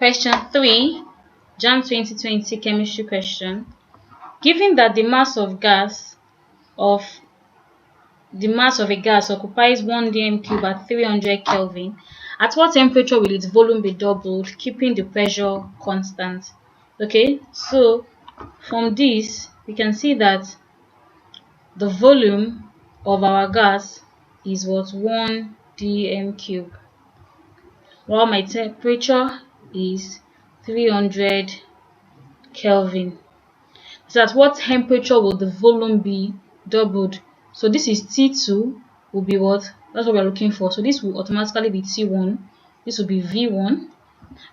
Question 3, JAMB 2020 chemistry question. Given that the mass of a gas occupies 1 dm cube at 300 Kelvin, at what temperature will its volume be doubled, keeping the pressure constant? Okay, so from this we can see that the volume of our gas is what? 1 dm cube, while my temperature is 300 Kelvin. So at what temperature will the volume be doubled? So this is T2 will be what? That's what we're looking for. So this will automatically be T1. This will be V1.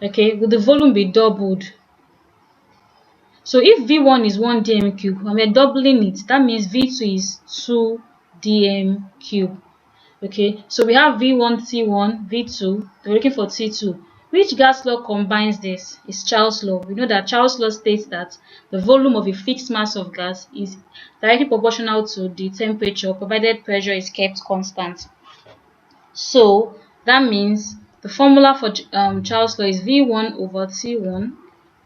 Okay, will the volume be doubled? So if V1 is 1 dm cube and we're doubling it, that means V2 is 2 dm cube. Okay, so we have V1, T1, V2. We're looking for T2. Which gas law combines this? It's Charles' law. We know that Charles' law states that the volume of a fixed mass of gas is directly proportional to the temperature, provided pressure is kept constant. So that means the formula for Charles' law is V1 over T1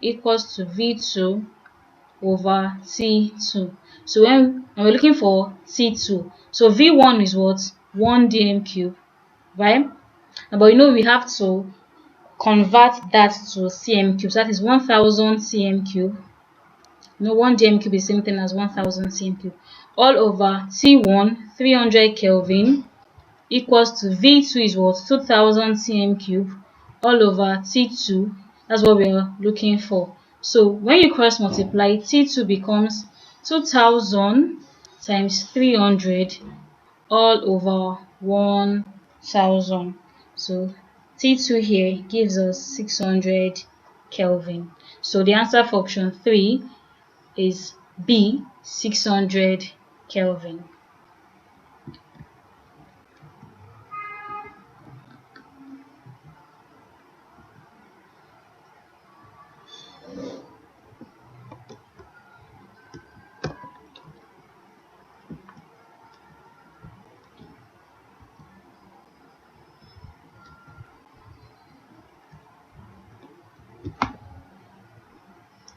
equals to V2 over T2. So when we're looking for T2, so V1 is what? 1 dm cube, right? But you know we have to convert that to cm cube. So that is 1000 cm cube. You know 1 dm cube is the same thing as 1000 cm cube. All over T1, 300 Kelvin, equals to V2 is what? 2000 cm cube, all over T2. That's what we're looking for. So when you cross multiply, T2 becomes 2000 times 300 all over 1000. So T2 here gives us 600 Kelvin. So the answer for option 3 is B, 600 Kelvin.